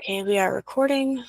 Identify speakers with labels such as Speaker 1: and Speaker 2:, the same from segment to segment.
Speaker 1: Okay, we are recording.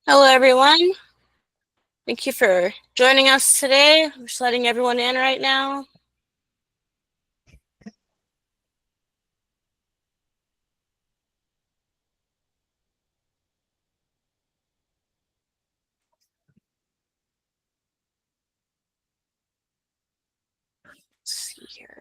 Speaker 1: Hello, everyone. Thank you for joining us today. We're just letting everyone in right now. Let's see here.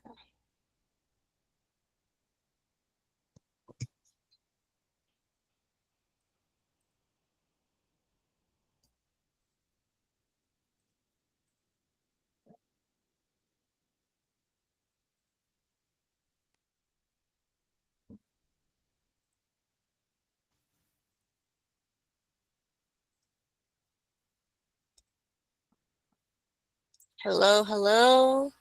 Speaker 1: Hello, hello.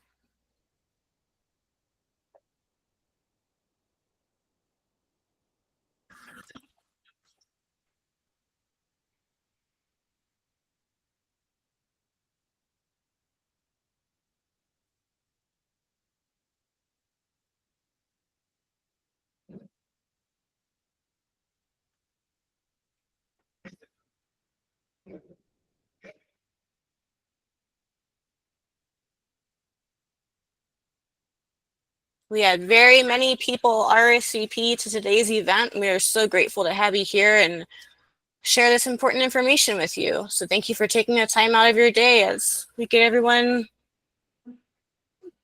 Speaker 1: We had very many people RSVP to today's event. We are so grateful to have you here and share this important information with you. So thank you for taking the time out of your day as we get everyone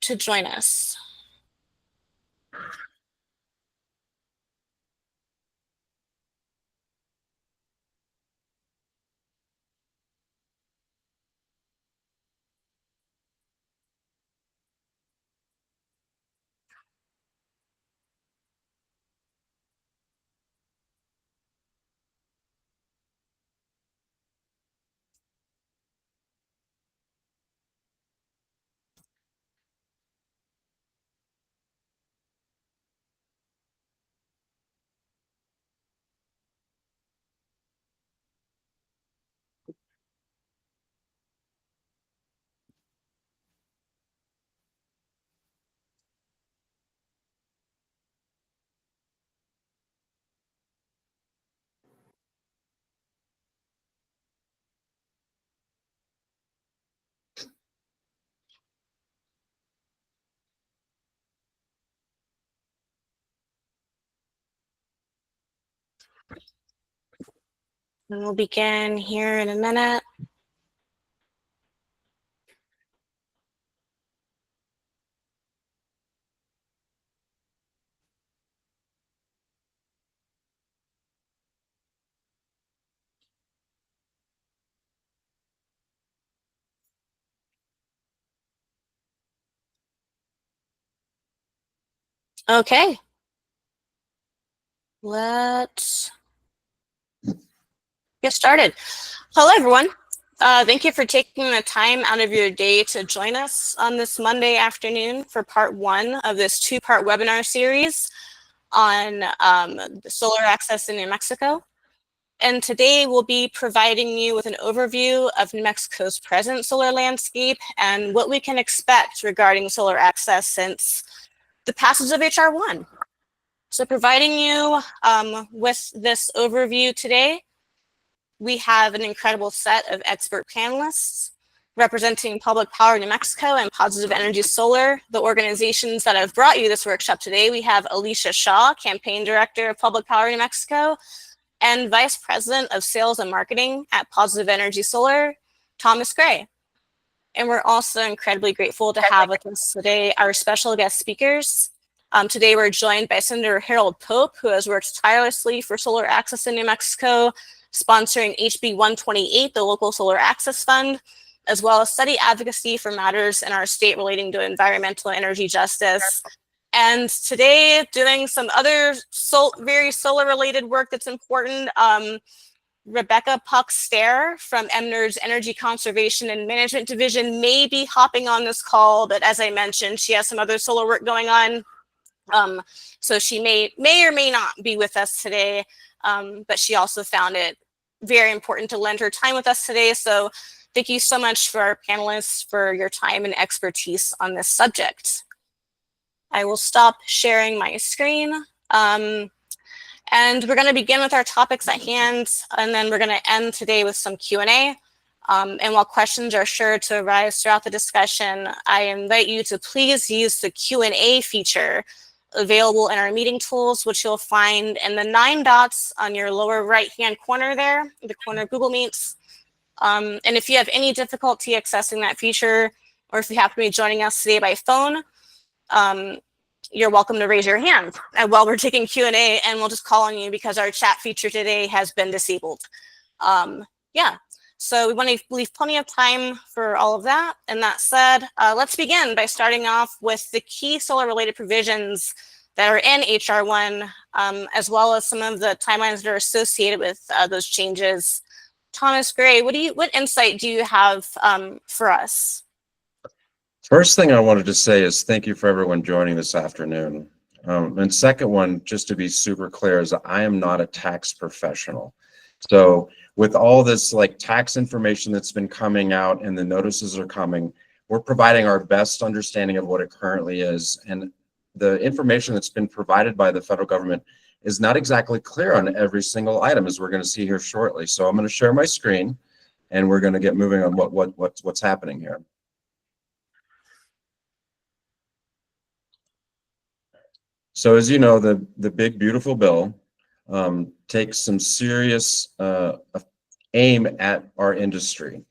Speaker 1: to join us. And we'll begin here in a minute. Okay. Let's get started. Hello, everyone. Thank you for taking the time out of your day to join us on this Monday afternoon for part one of this two-part webinar series on solar access in New Mexico. And today we'll be providing you with an overview of New Mexico's present solar landscape and what we can expect regarding solar access since the passage of H.R. 1. So providing you with this overview today, we have an incredible set of expert panelists representing Public Power New Mexico and Positive Energy Solar, the organizations that have brought you this workshop today. We have Alicia Shaw, Campaign Director of Public Power New Mexico, and Vice President of Sales and Marketing at Positive Energy Solar, Thomas Gray. And we're also incredibly grateful to have with us today our special guest speakers. Today we're joined by Senator Harold Pope, who has worked tirelessly for solar access in New Mexico, sponsoring HB 128, the Local Solar Access Fund, as well as study advocacy for matters in our state relating to environmental and energy justice. And today, doing some other very solar-related work that's important. Rebecca Puck-Stair from EMNER's Energy Conservation and Management Division may be hopping on this call, but as I mentioned, she has some other solar work going on. So she may or may not be with us today, but she also found it very important to lend her time with us today. So thank you so much for our panelists for your time and expertise on this subject. I will stop sharing my screen. And we're going to begin with our topics at hand, and then we're going to end today with some Q&A. And while questions are sure to arise throughout the discussion, I invite you to please use the Q&A feature available in our meeting tools, which you'll find in the 9 dots on your lower right-hand corner there, the corner of Google Meets. And if you have any difficulty accessing that feature, or if you happen to be joining us today by phone, you're welcome to raise your hand while we're taking Q&A, and we'll just call on you because our chat feature today has been disabled. Yeah, so we want to leave plenty of time for all of that. And that said, let's begin by starting off with the key solar-related provisions that are in H.R. 1, as well as some of the timelines that are associated with those changes. Thomas Gray, what insight do you have for us?
Speaker 2: First thing I wanted to say is thank you for everyone joining this afternoon. And second one, just to be super clear, is I am not a tax professional. So with all this like tax information that's been coming out and the notices are coming, we're providing our best understanding of what it currently is. And the information that's been provided by the federal government is not exactly clear on every single item, as we're going to see here shortly. So I'm going to share my screen and we're going to get moving on what's happening here. So as you know, the big beautiful bill takes some serious aim at our industry.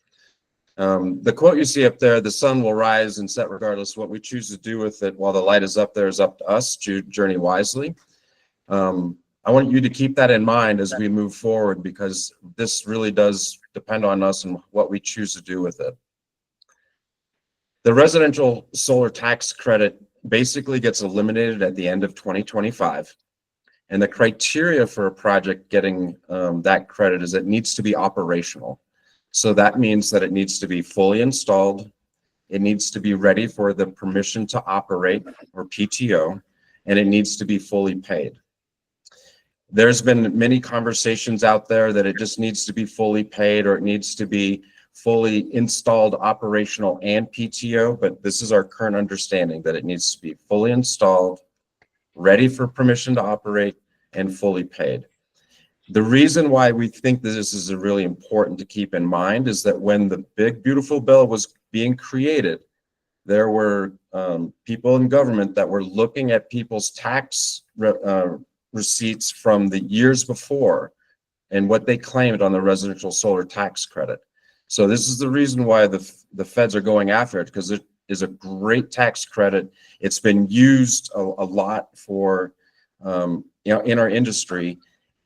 Speaker 2: The quote you see up there, the sun will rise and set regardless. What we choose to do with it while the light is up there is up to us. Journey wisely. I want you to keep that in mind as we move forward, because this really does depend on us and what we choose to do with it. The residential solar tax credit basically gets eliminated at the end of 2025. And the criteria for a project getting that credit is it needs to be operational. So that means that it needs to be fully installed. It needs to be ready for the permission to operate, or PTO, and it needs to be fully paid. There's been many conversations out there that it just needs to be fully paid, or it needs to be fully installed, operational, and PTO, but this is our current understanding, that it needs to be fully installed, ready for permission to operate, and fully paid. The reason why we think that this is really important to keep in mind is that when the big beautiful bill was being created, there were people in government that were looking at people's tax receipts from the years before and what they claimed on the residential solar tax credit. So this is the reason why the feds are going after it, because it is a great tax credit. It's been used a lot for in our industry,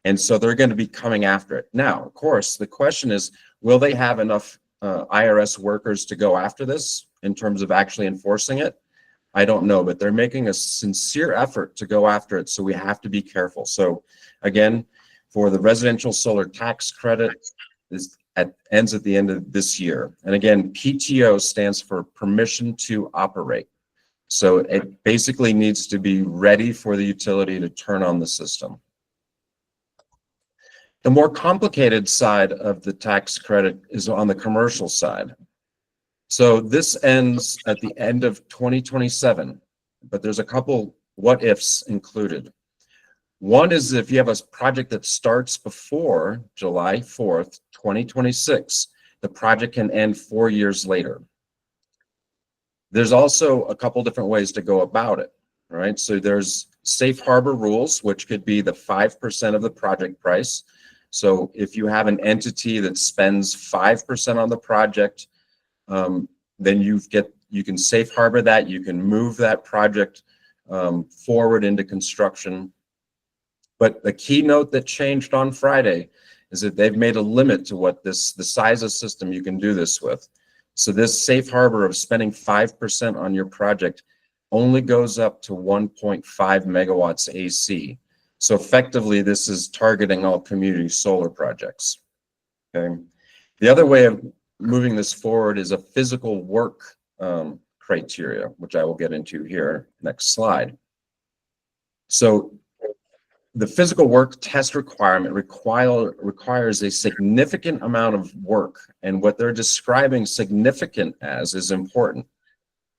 Speaker 2: and so they're going to be coming after it. Now, of course, the question is, will they have enough IRS workers to go after this in terms of actually enforcing it? I don't know, but they're making a sincere effort to go after it, so we have to be careful. So again, for the residential solar tax credit, ends at the end of this year. And again, PTO stands for permission to operate. So it basically needs to be ready for the utility to turn on the system. The more complicated side of the tax credit is on the commercial side. So this ends at the end of 2027, but there's a couple what ifs included. One is if you have a project that starts before July 4th, 2026, the project can end 4 years later. There's also a couple different ways to go about it, right? So there's safe harbor rules, which could be the 5% of the project price. So if you have an entity that spends 5% on the project, then you can safe harbor that. You can move that project forward into construction. But the keynote that changed on Friday is that they've made a limit to what the size of system you can do this with. So this safe harbor of spending 5% on your project only goes up to 1.5 megawatts AC. So effectively, this is targeting all community solar projects. Okay. The other way of moving this forward is a physical work criteria, which I will get into here next slide. So the physical work test requirement requires a significant amount of work, and what they're describing significant as is important.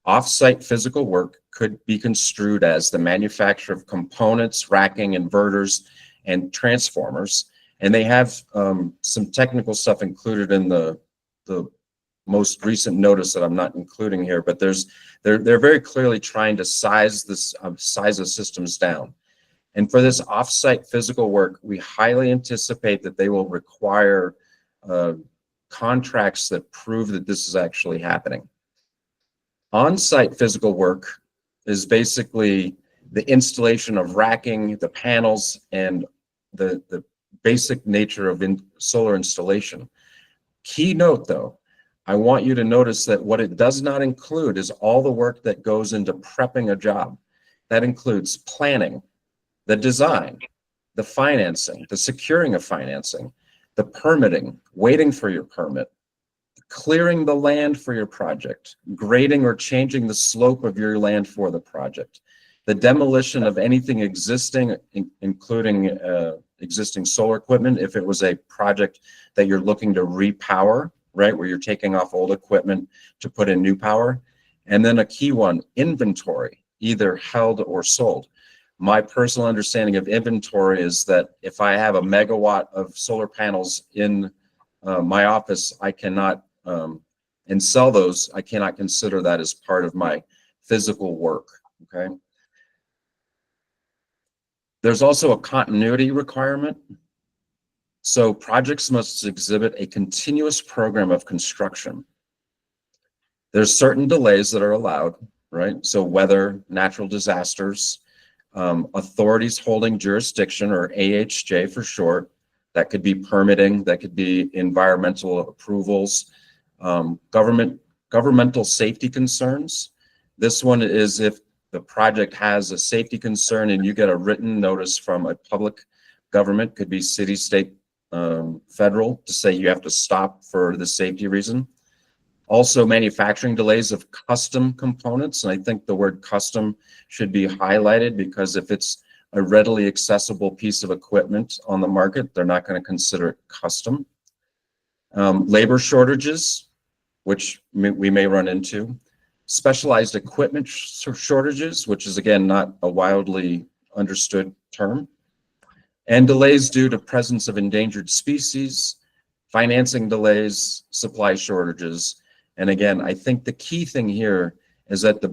Speaker 2: Off-site physical work could be construed as the manufacture of components, racking, inverters, and transformers. And they have some technical stuff included in the most recent notice that I'm not including here, but they're very clearly trying to size the systems down. And for this off-site physical work, we highly anticipate that they will require contracts that prove that this is actually happening. On-site physical work is basically the installation of racking, the panels, and the basic nature of solar installation. Key note, though, I want you to notice that what it does not include is all the work that goes into prepping a job. That includes planning, the design, the financing, the securing of financing, the permitting, waiting for your permit, clearing the land for your project, grading or changing the slope of your land for the project, the demolition of anything existing, including existing solar equipment, if it was a project that you're looking to repower, right, where you're taking off old equipment to put in new power. And then a key one, inventory, either held or sold. My personal understanding of inventory is that if I have a megawatt of solar panels in my office, I cannot, and sell those, I cannot consider that as part of my physical work, okay? There's also a continuity requirement. So projects must exhibit a continuous program of construction. There's certain delays that are allowed, right? So weather, natural disasters, authorities holding jurisdiction, or AHJ for short, that could be permitting, that could be environmental approvals, governmental safety concerns. This one is if the project has a safety concern and you get a written notice from a public government, could be city, state, federal, to say you have to stop for the safety reason. Also, manufacturing delays of custom components, and I think the word custom should be highlighted, because if it's a readily accessible piece of equipment on the market, they're not going to consider it custom. Labor shortages, which we may run into. Specialized equipment shortages, which is again not a wildly understood term. And delays due to presence of endangered species, financing delays, supply shortages. And again, I think the key thing here is that the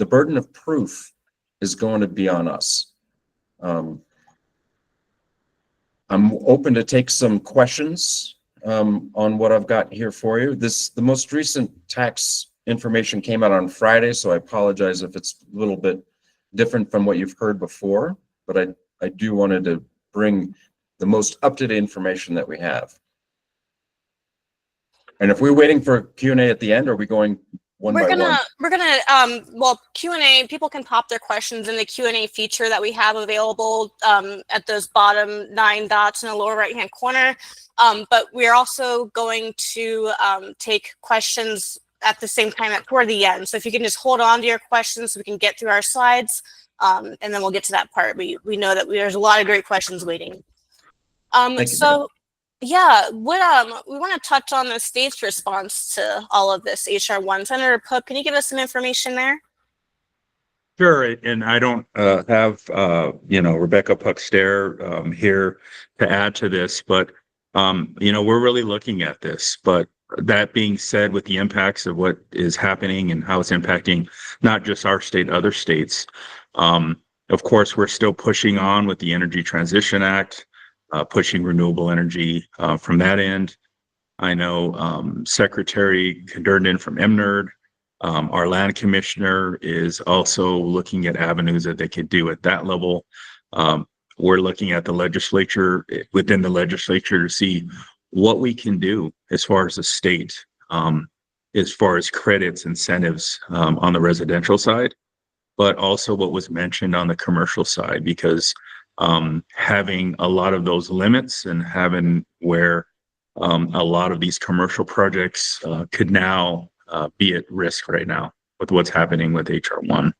Speaker 2: burden of proof is going to be on us. I'm open to take some questions on what I've got here for you. The most recent tax information came out on Friday, so I apologize if it's a little bit different from what you've heard before, but I do wanted to bring the most up-to-date information that we have. And if we're waiting for Q&A at the end, or are we going one by one?
Speaker 1: We're gonna well, Q&A, people can pop their questions in the Q&A feature that we have available at those bottom 9 dots in the lower right hand corner. But we're also going to take questions at the same time toward the end. So if you can just hold on to your questions so we can get through our slides, and then we'll get to that part. We know that there's a lot of great questions waiting. So yeah, what we want to touch on the state's response to all of this HR 1. Senator Pope, can you give us some information there?
Speaker 3: Sure, and I don't have Rebecca Puckstare here to add to this, but we're really looking at this. But that being said, with the impacts of what is happening and how it's impacting not just our state, other states, of course, we're still pushing on with the Energy Transition Act, pushing renewable energy from that end. I know Secretary Durden from MNERD, our land commissioner, is also looking at avenues that they could do at that level. We're looking at the legislature, within the legislature, to see what we can do as far as the state. as far as credits, incentives on the residential side, but also what was mentioned on the commercial side, because having a lot of those limits and having where a lot of these commercial projects could now be at risk right now with what's happening with HR 1.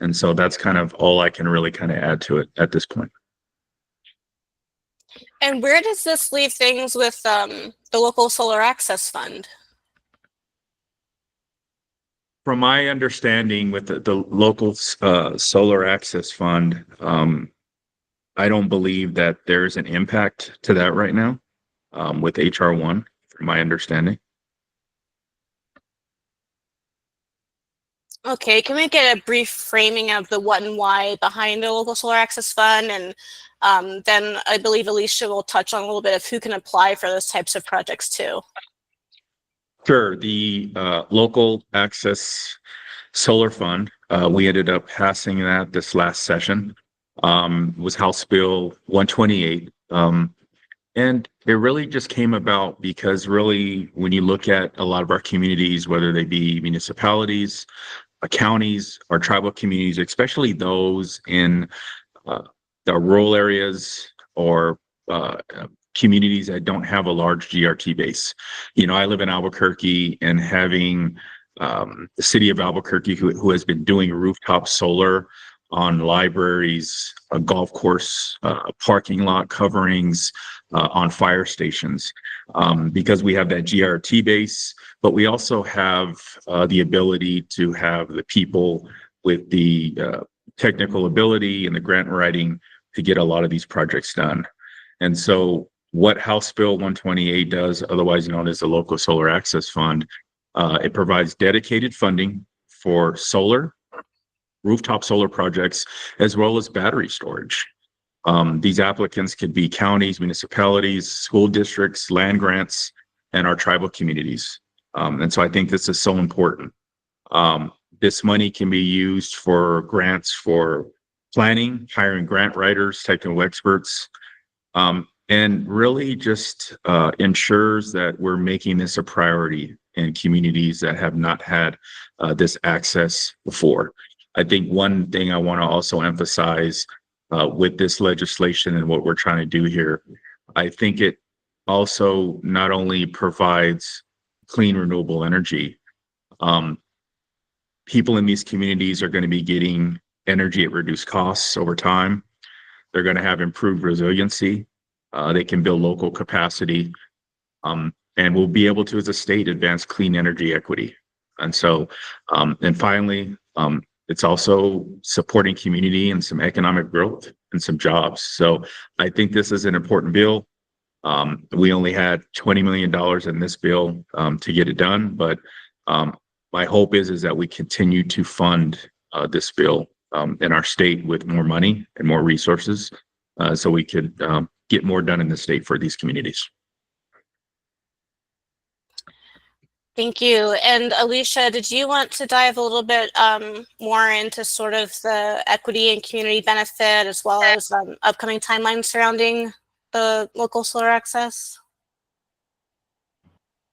Speaker 3: And so that's kind of all I can really kind of add to it at this point.
Speaker 1: And where does this leave things with the local solar access fund?
Speaker 3: From my understanding with the local solar access fund, I don't believe that there's an impact to that right now with HR 1, from my understanding.
Speaker 1: Okay, can we get a brief framing of the what and why behind the local solar access fund? And then I believe Alicia will touch on a little bit of who can apply for those types of projects too.
Speaker 3: Sure. The local access solar fund, we ended up passing that this last session, was House Bill 128. And it really just came about because really, when you look at a lot of our communities, whether they be municipalities, counties, or tribal communities, especially those in the rural areas or communities that don't have a large GRT base. You know, I live in Albuquerque, and having the city of Albuquerque, who has been doing rooftop solar on libraries, a golf course, parking lot coverings, on fire stations, because we have that GRT base, but we also have the ability to have the people with the technical ability and the grant writing to get a lot of these projects done. And so what House Bill 128 does, otherwise known as the Local Solar Access Fund, it provides dedicated funding for solar, rooftop solar projects, as well as battery storage. These applicants could be counties, municipalities, school districts, land grants, and our tribal communities. And so I think this is so important. This money can be used for grants for planning, hiring grant writers, technical experts, and really just ensures that we're making this a priority in communities that have not had this access before. I think one thing I want to also emphasize with this legislation and what we're trying to do here, I think it also not only provides clean renewable energy, people in these communities are going to be getting energy at reduced costs over time. They're going to have improved resiliency. They can build local capacity, and we'll be able to, as a state, advance clean energy equity. And so, and finally, it's also supporting community and some economic growth and some jobs. So I think this is an important bill. We only had $20 million in this bill to get it done, but my hope is that we continue to fund this bill in our state with more money and more resources, so we could get more done in the state for these communities.
Speaker 1: Thank you. And Alicia, did you want to dive a little bit more into sort of the equity and community benefit, as well as upcoming timelines surrounding the local solar access?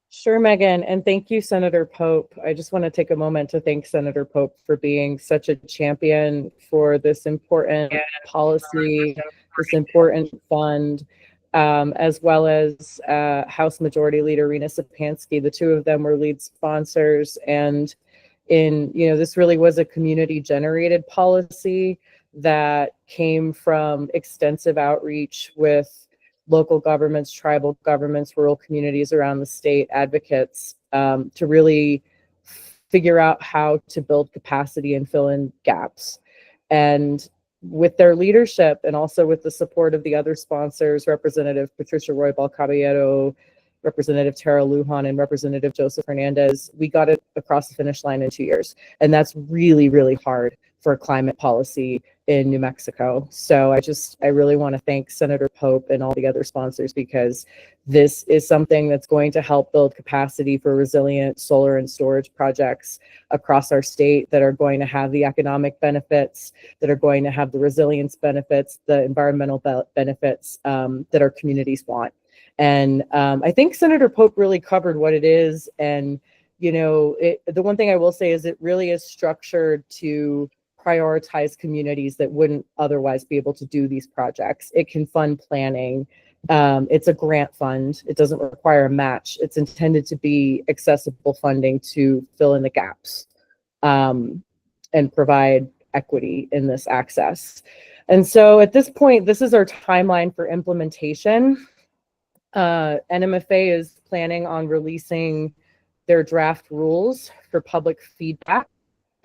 Speaker 4: Sure, Megan, and thank you, Senator Pope. I just want to take a moment to thank Senator Pope for being such a champion for this important policy, this important fund, as well as House Majority Leader Rena Sapansky. The two of them were lead sponsors, and this really was a community-generated policy that came from extensive outreach with local governments, tribal governments, rural communities around the state, advocates, to really figure out how to build capacity and fill in gaps. And with their leadership, and also with the support of the other sponsors, Representative Patricia Roybal Caballero, Representative Tara Lujan, and Representative Joseph Hernandez, we got it across the finish line in 2 years. And that's really, really hard for climate policy in New Mexico. So I really want to thank Senator Pope and all the other sponsors, because this is something that's going to help build capacity for resilient solar and storage projects across our state that are going to have the economic benefits, that are going to have the resilience benefits, the environmental benefits that our communities want. And I think Senator Pope really covered what it is and the one thing I will say is it really is structured to prioritize communities that wouldn't otherwise be able to do these projects. It can fund planning. It's a grant fund. It doesn't require a match. It's intended to be accessible funding to fill in the gaps and provide equity in this access. And so at this point, this is our timeline for implementation. NMFA is planning on releasing their draft rules for public feedback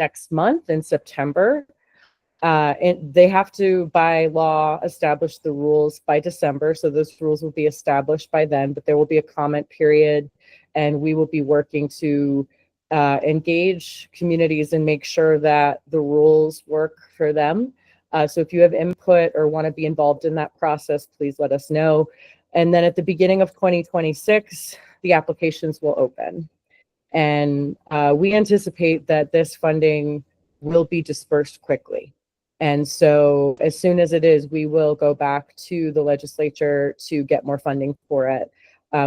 Speaker 4: next month in September. And they have to, by law, establish the rules by December. So those rules will be established by then, but there will be a comment period, and we will be working to engage communities and make sure that the rules work for them. So if you have input or want to be involved in that process, please let us know. And then at the beginning of 2026, the applications will open. And we anticipate that this funding will be dispersed quickly. And so as soon as it is, we will go back to the legislature to get more funding for it,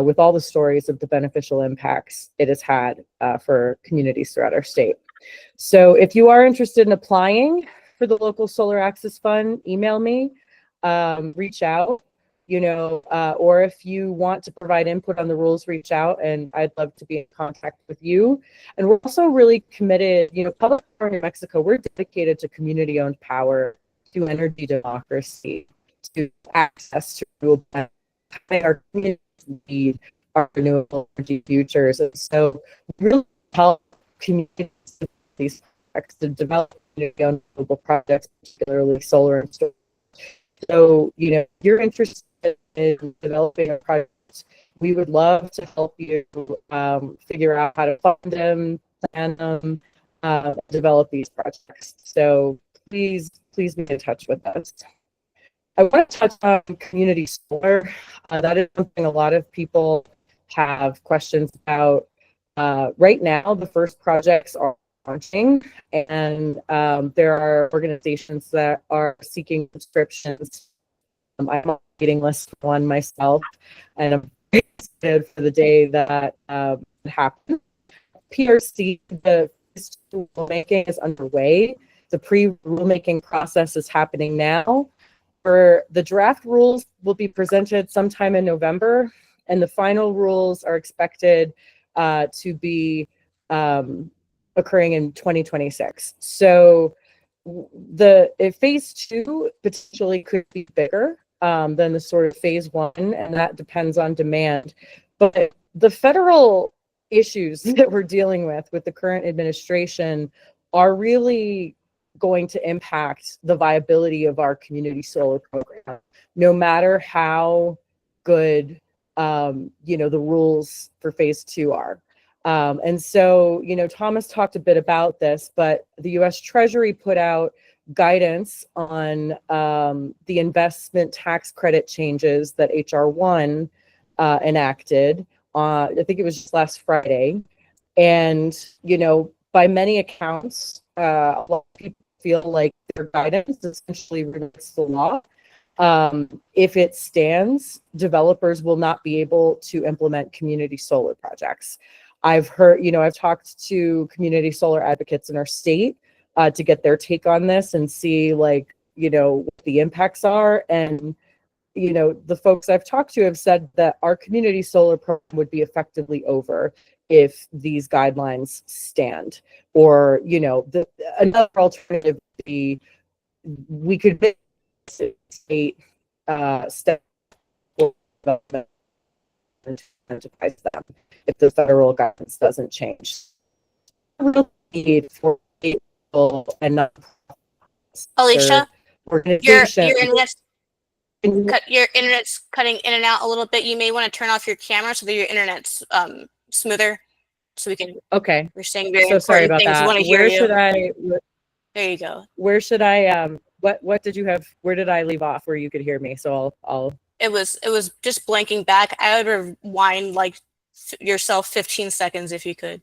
Speaker 4: with all the stories of the beneficial impacts it has had for communities throughout our state. So if you are interested in applying for the local solar access fund, email me, reach out. Or if you want to provide input on the rules, reach out, and I'd love to be in contact with you. And we're also really committed, Public Power New Mexico, we're dedicated to community-owned power, to energy democracy, to access to renewable energy. Our communities need our renewable energy futures. And so we really help communities these to develop community-owned renewable projects, particularly solar and storage. So, if you're interested in developing a project, we would love to help you figure out how to fund them, plan them, develop these projects. So please be in touch with us. I want to touch on community solar. That is something a lot of people have questions about. Right now, the first projects are launching, and there are organizations that are seeking subscriptions. I'm on a waiting list for one myself, and I'm very excited for the day that happens. PRC, the rulemaking is underway. The pre-rulemaking process is happening now. The draft rules will be presented sometime in November, and the final rules are expected to be occurring in 2026. So phase 2 potentially could be bigger than the sort of phase 1, and that depends on demand. But the federal issues that we're dealing with the current administration are really going to impact the viability of our community solar program, no matter how good the rules for phase 2 are. And so, Thomas talked a bit about this, but the U.S. Treasury put out guidance on the investment tax credit changes that H.R. 1 enacted. I think it was just last Friday. And, by many accounts, a lot of people feel like their guidance essentially rejects the law. If it stands, developers will not be able to implement community solar projects. I've talked to community solar advocates in our state to get their take on this and see what the impacts are. And, the folks I've talked to have said that our community solar program would be effectively over if these guidelines stand. Or, another alternative would be we could state step development and incentivize them if the federal guidance doesn't change. Real need for people and not
Speaker 1: Alicia,
Speaker 4: organization.
Speaker 1: Your internet's cutting in and out a little bit. You may want to turn off your camera so that your internet's smoother, so we can.
Speaker 4: Okay.
Speaker 1: We're saying very
Speaker 4: so sorry about
Speaker 1: things.
Speaker 4: that.
Speaker 1: Want to hear
Speaker 4: Where
Speaker 1: you.
Speaker 4: should I?
Speaker 1: There you go.
Speaker 4: Where should I? What did you have? Where did I leave off where you could hear me? So I'll.
Speaker 1: It was just blanking back. I would rewind yourself 15 seconds if you could.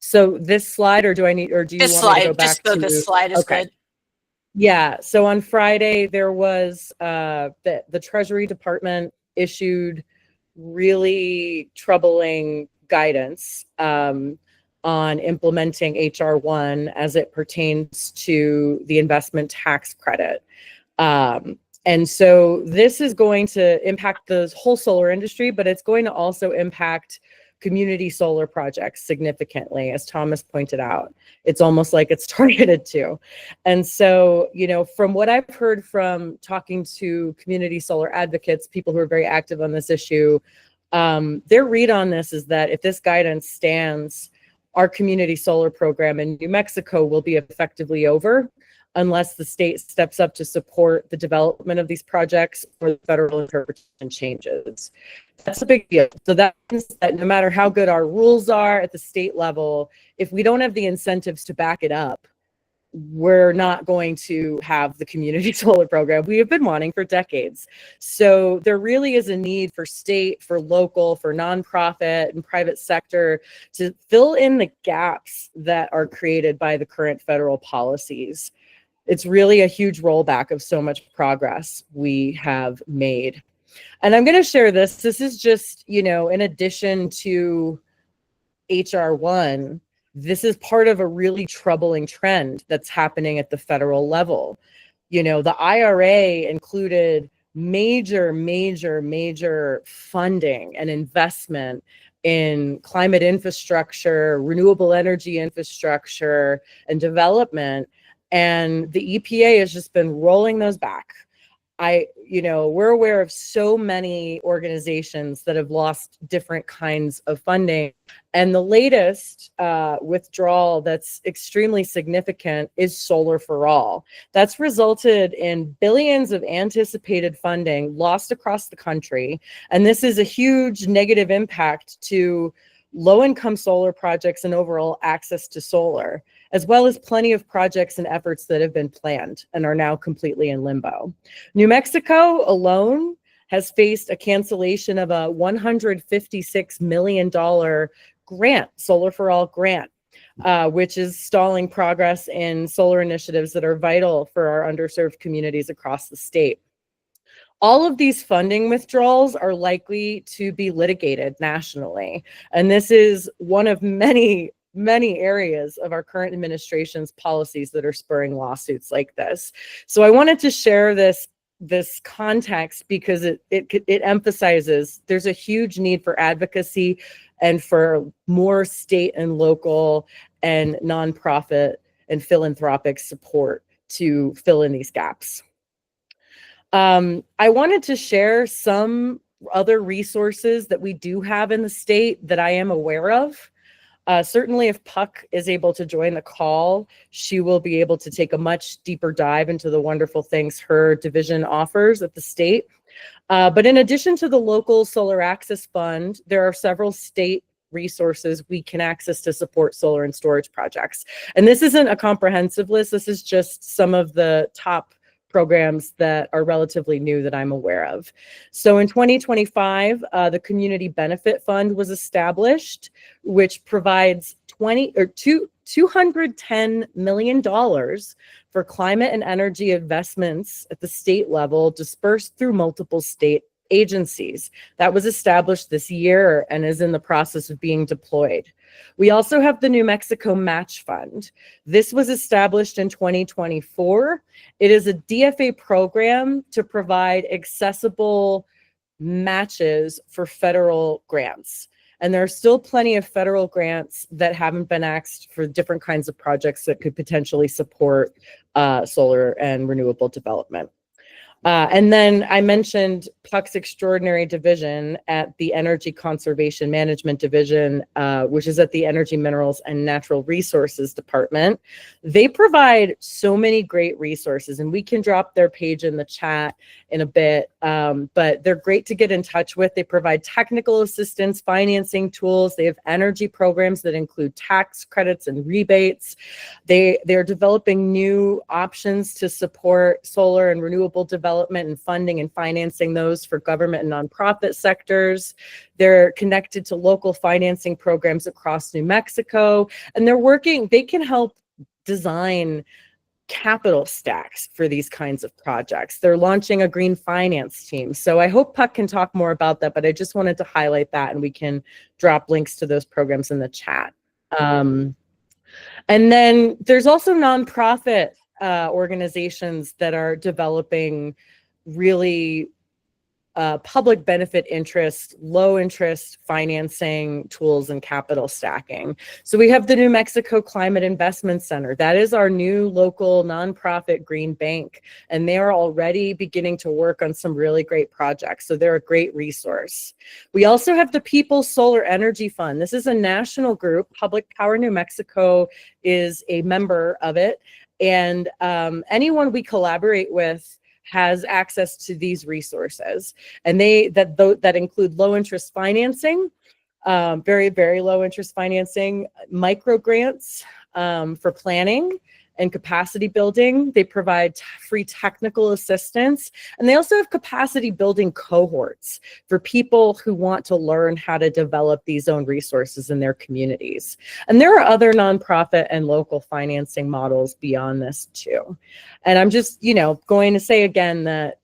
Speaker 4: So this slide, or do you want me to go back to
Speaker 1: this slide is good.
Speaker 4: Yeah. So on Friday there was the Treasury Department issued really troubling guidance on implementing H.R. 1 as it pertains to the investment tax credit. And so this is going to impact the whole solar industry, but it's going to also impact community solar projects significantly, as Thomas pointed out. It's almost like it's targeted to. And so, you know, from what I've heard from talking to community solar advocates, people who are very active on this issue, their read on this is that if this guidance stands, our community solar program in New Mexico will be effectively over unless the state steps up to support the development of these projects or the federal interpretation changes. That's a big deal. So that means that no matter how good our rules are at the state level, if we don't have the incentives to back it up, we're not going to have the community solar program we have been wanting for decades. So there really is a need for state, for local, for nonprofit and private sector to fill in the gaps that are created by the current federal policies. It's really a huge rollback of so much progress we have made. And I'm going to share this. This is just, you know, in addition to H.R. 1, this is part of a really troubling trend that's happening at the federal level. You know, the IRA included major funding and investment in climate infrastructure, renewable energy infrastructure, and development. And the EPA has just been rolling those back. You know, we're aware of so many organizations that have lost different kinds of funding. And the latest withdrawal that's extremely significant is Solar for All. That's resulted in billions of anticipated funding lost across the country. And this is a huge negative impact to low-income solar projects and overall access to solar, as well as plenty of projects and efforts that have been planned and are now completely in limbo. New Mexico alone has faced a cancellation of a $156 million grant, Solar for All grant, which is stalling progress in solar initiatives that are vital for our underserved communities across the state. All of these funding withdrawals are likely to be litigated nationally. And this is one of many areas of our current administration's policies that are spurring lawsuits like this. So I wanted to share this context because it emphasizes there's a huge need for advocacy and for more state and local and nonprofit and philanthropic support to fill in these gaps. I wanted to share some other resources that we do have in the state that I am aware of. Certainly if Puck is able to join the call, she will be able to take a much deeper dive into the wonderful things her division offers at the state. But in addition to the local Solar Access Fund, there are several state resources we can access to support solar and storage projects. And this isn't a comprehensive list. This is just some of the top programs that are relatively new that I'm aware of. So in 2025, the Community Benefit Fund was established, which provides $210 million for climate and energy investments at the state level dispersed through multiple state agencies. That was established this year and is in the process of being deployed. We also have the New Mexico Match Fund. This was established in 2024. It is a DFA program to provide accessible matches for federal grants. And there are still plenty of federal grants that haven't been axed for different kinds of projects that could potentially support solar and renewable development. And then I mentioned Puck's extraordinary division at the Energy Conservation Management Division, which is at the Energy, Minerals, and Natural Resources Department. They provide so many great resources, and we can drop their page in the chat in a bit, but they're great to get in touch with. They provide technical assistance, financing tools. They have energy programs that include tax credits and rebates. They're developing new options to support solar and renewable development and funding and financing those for government and nonprofit sectors. They're connected to local financing programs across New Mexico, and they can help design capital stacks for these kinds of projects. They're launching a green finance team. So I hope Puck can talk more about that, but I just wanted to highlight that, and we can drop links to those programs in the chat. And then there's also nonprofit organizations that are developing really public benefit interest, low interest financing tools and capital stacking. So we have the New Mexico Climate Investment Center. That is our new local nonprofit green bank, and they are already beginning to work on some really great projects. So they're a great resource. We also have the People's Solar Energy Fund. This is a national group. Public Power New Mexico is a member of it. And anyone we collaborate with has access to these resources, and that include low interest financing, very, very low interest financing, micro grants for planning and capacity building. They provide free technical assistance, and they also have capacity building cohorts for people who want to learn how to develop these own resources in their communities. And there are other nonprofit and local financing models beyond this too. And I'm just, going to say again that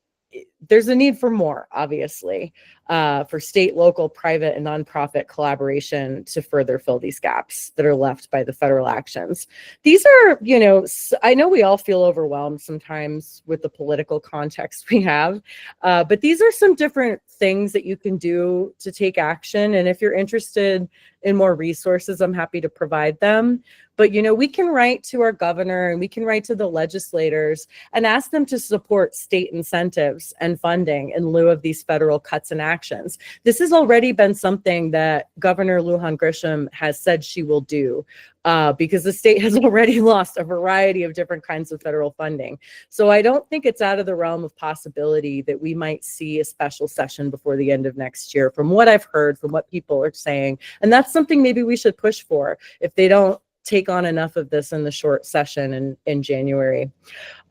Speaker 4: there's a need for more, obviously, for state, local, private, and nonprofit collaboration to further fill these gaps that are left by the federal actions. These are, I know we all feel overwhelmed sometimes with the political context we have, but these are some different things that you can do to take action. And if you're interested in more resources, I'm happy to provide them. But, we can write to our governor and we can write to the legislators and ask them to support state incentives and funding in lieu of these federal cuts and actions. This has already been something that Governor Lujan Grisham has said she will do because the state has already lost a variety of different kinds of federal funding. So I don't think it's out of the realm of possibility that we might see a special session before the end of next year, from what I've heard, from what people are saying. And that's something maybe we should push for if they don't take on enough of this in the short session in January.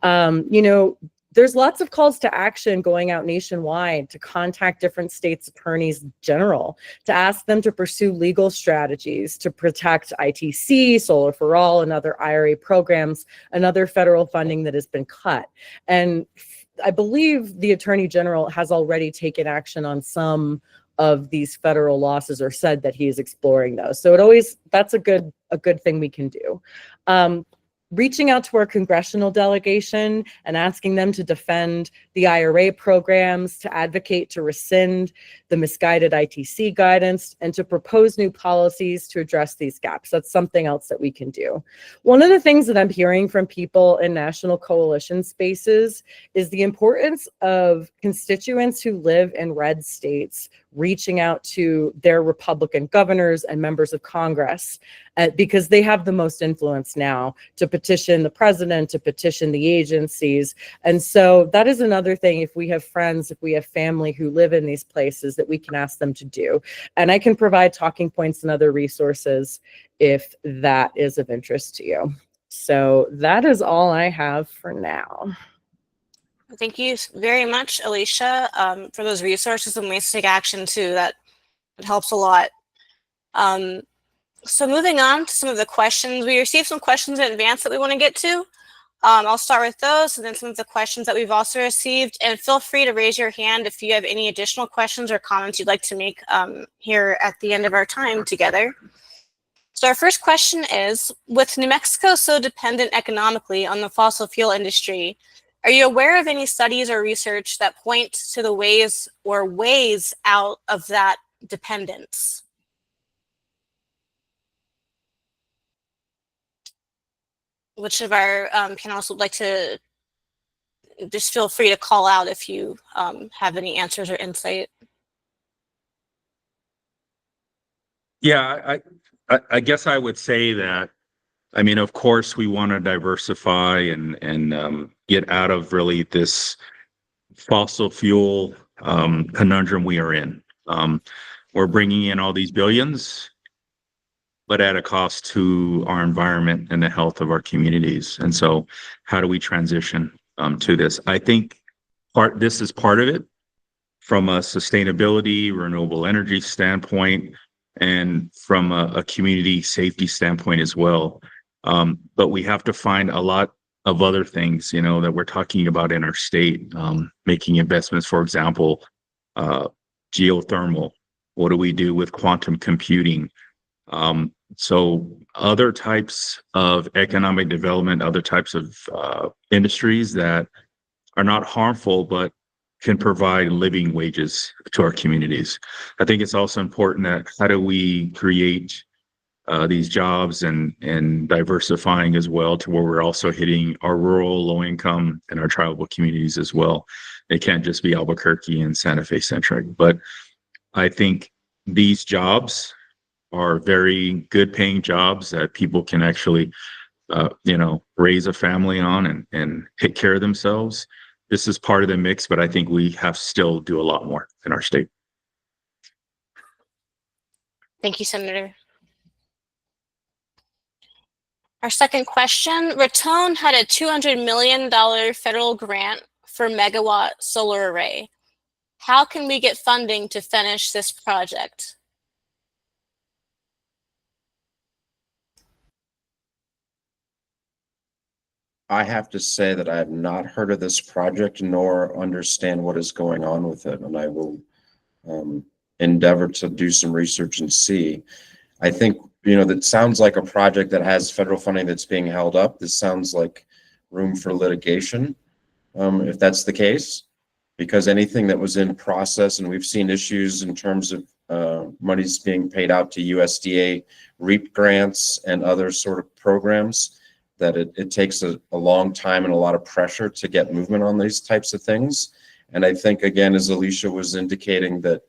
Speaker 4: There's lots of calls to action going out nationwide to contact different states' attorneys general, to ask them to pursue legal strategies to protect ITC, Solar for All, and other IRA programs, and other federal funding that has been cut. And I believe the Attorney General has already taken action on some of these federal losses, or said that he is exploring those. So that's a good thing we can do. Reaching out to our congressional delegation and asking them to defend the IRA programs, to advocate to rescind the misguided ITC guidance, and to propose new policies to address these gaps. That's something else that we can do. One of the things that I'm hearing from people in national coalition spaces is the importance of constituents who live in red states reaching out to their Republican governors and members of Congress, because they have the most influence now to petition the president, to petition the agencies. And so that is another thing, if we have friends, if we have family who live in these places, that we can ask them to do. And I can provide talking points and other resources if that is of interest to you. So that is all I have for now.
Speaker 1: Thank you very much, Alicia, for those resources and ways to take action too. That helps a lot. So moving on to some of the questions. We received some questions in advance that we want to get to. I'll start with those, and then some of the questions that we've also received. And feel free to raise your hand if you have any additional questions or comments you'd like to make here at the end of our time together. So our first question is, with New Mexico so dependent economically on the fossil fuel industry, are you aware of any studies or research that point to the ways out of that dependence? Which of our panelists would like to just feel free to call out if you have any answers or insight?
Speaker 3: Yeah, I guess I would say that, I mean, of course, we want to diversify and get out of really this fossil fuel conundrum we are in. We're bringing in all these billions, but at a cost to our environment and the health of our communities. And so how do we transition to this? I think this is part of it from a sustainability, renewable energy standpoint, and from a community safety standpoint as well. But we have to find a lot of other things, you know, that we're talking about in our state, making investments, for example, geothermal. What do we do with quantum computing? So other types of economic development, other types of industries that are not harmful, but can provide living wages to our communities. I think it's also important that how do we create these jobs and diversifying as well to where we're also hitting our rural, low income, and our tribal communities as well. It can't just be Albuquerque and Santa Fe centric, but I think these jobs are very good paying jobs that people can actually, you know, raise a family on and take care of themselves. This is part of the mix, but I think we have still do a lot more in our state.
Speaker 1: Thank you, Senator. Our second question, Raton had a $200 million federal grant for megawatt solar array. How can we get funding to finish this project?
Speaker 2: I have to say that I have not heard of this project nor understand what is going on with it, and I will endeavor to do some research and see. I think, you know, that sounds like a project that has federal funding that's being held up. This sounds like room for litigation, if that's the case, because anything that was in process, and we've seen issues in terms of monies being paid out to USDA REAP grants and other sort of programs, that it takes a long time and a lot of pressure to get movement on these types of things. And I think, again, as Alicia was indicating, that,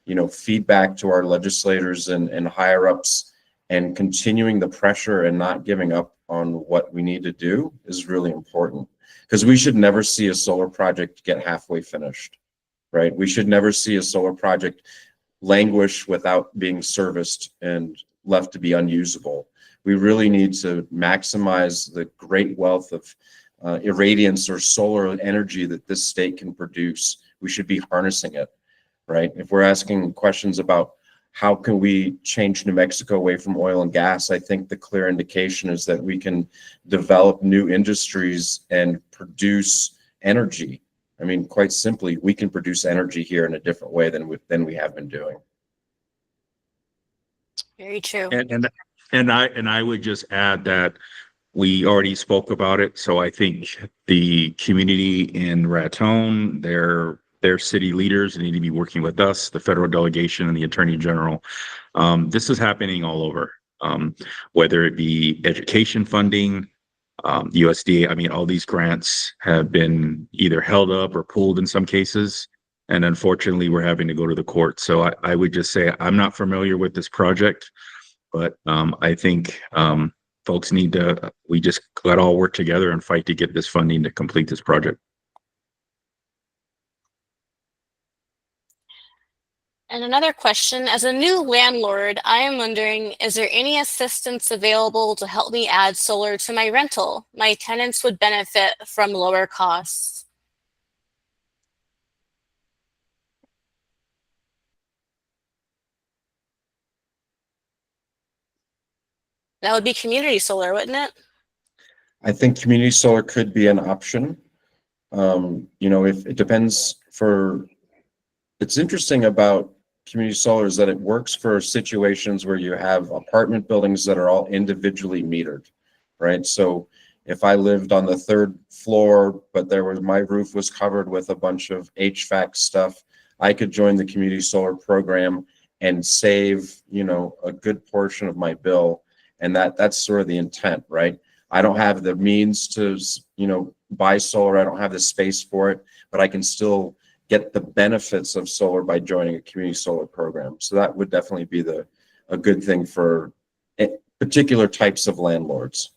Speaker 2: you know, feedback to our legislators and higher ups and continuing the pressure and not giving up on what we need to do is really important, because we should never see a solar project get halfway finished, right? We should never see a solar project languish without being serviced and left to be unusable. We really need to maximize the great wealth of irradiance or solar energy that this state can produce. We should be harnessing it, right? If we're asking questions about how can we change New Mexico away from oil and gas, I think the clear indication is that we can develop new industries and produce energy. I mean, quite simply, we can produce energy here in a different way than we have been doing.
Speaker 1: Very true.
Speaker 3: And I would just add that we already spoke about it. So I think the community in Raton, their city leaders need to be working with us, the federal delegation and the Attorney General. This is happening all over, whether it be education funding, USDA. I mean, all these grants have been either held up or pulled in some cases. And unfortunately, we're having to go to the court. So I would just say I'm not familiar with this project, but I think folks need to, we just got to all work together and fight to get this funding to complete this project.
Speaker 1: And another question, as a new landlord, I am wondering, is there any assistance available to help me add solar to my rental? My tenants would benefit from lower costs. That would be community solar, wouldn't it?
Speaker 2: I think community solar could be an option. You know, if it depends it's interesting about community solar is that it works for situations where you have apartment buildings that are all individually metered, right? So if I lived on the 3rd floor, but my roof was covered with a bunch of HVAC stuff, I could join the community solar program and save, you know, a good portion of my bill. And that's sort of the intent, right? I don't have the means to, you know, buy solar. I don't have the space for it, but I can still get the benefits of solar by joining a community solar program. So that would definitely be a good thing for particular types of landlords.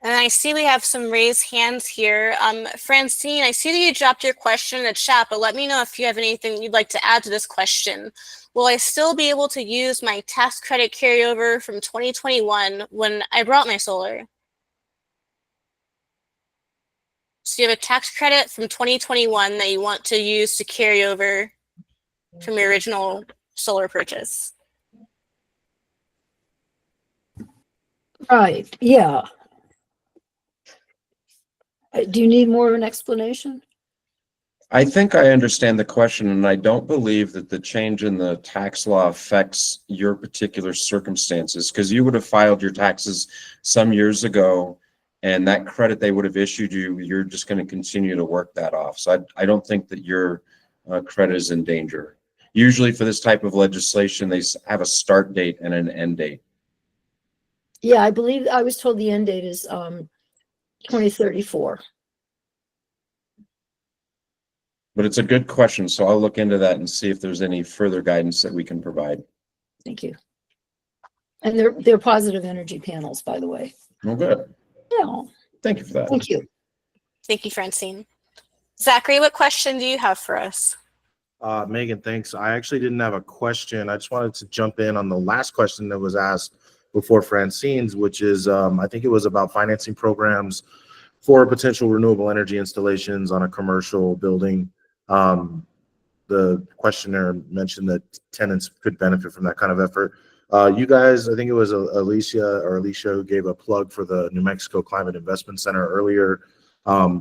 Speaker 1: And I see we have some raised hands here. Francine, I see that you dropped your question in the chat, but let me know if you have anything you'd like to add to this question. Will I still be able to use my tax credit carryover from 2021 when I brought my solar? So you have a tax credit from 2021 that you want to use to carry over from your original solar purchase.
Speaker 5: Right, yeah. Do you need more of an explanation?
Speaker 2: I think I understand the question, and I don't believe that the change in the tax law affects your particular circumstances, because you would have filed your taxes some years ago, and that credit they would have issued you, you're just going to continue to work that off. So I don't think that your credit is in danger. Usually for this type of legislation, they have a start date and an end date.
Speaker 5: Yeah, I believe I was told the end date is 2034.
Speaker 2: But it's a good question, so I'll look into that and see if there's any further guidance that we can provide.
Speaker 5: Thank you. And they're positive energy panels, by the way.
Speaker 2: Well, good.
Speaker 5: Yeah.
Speaker 2: Thank you for that.
Speaker 5: Thank you.
Speaker 1: Thank you, Francine. Zachary, what question do you have for us?
Speaker 6: Megan, thanks. I actually didn't have a question. I just wanted to jump in on the last question that was asked before Francine's, which is, I think it was about financing programs for potential renewable energy installations on a commercial building. The questioner mentioned that tenants could benefit from that kind of effort. You guys, I think it was Alicia who gave a plug for the New Mexico Climate Investment Center earlier.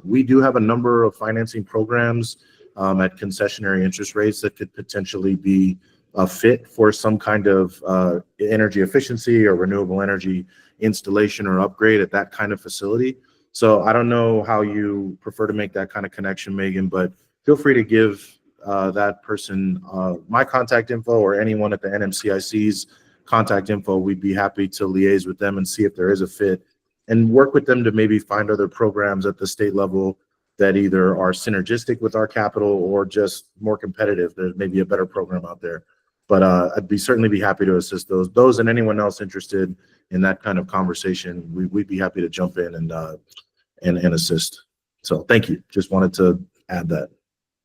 Speaker 6: We do have a number of financing programs at concessionary interest rates that could potentially be a fit for some kind of energy efficiency or renewable energy installation or upgrade at that kind of facility. So I don't know how you prefer to make that kind of connection, Megan, but feel free to give that person my contact info or anyone at the NMCIC's contact info. We'd be happy to liaise with them and see if there is a fit and work with them to maybe find other programs at the state level that either are synergistic with our capital or just more competitive. There's maybe a better program out there. But I'd certainly be happy to assist those and anyone else interested in that kind of conversation. We'd be happy to jump in and assist. So thank you. Just wanted to add that.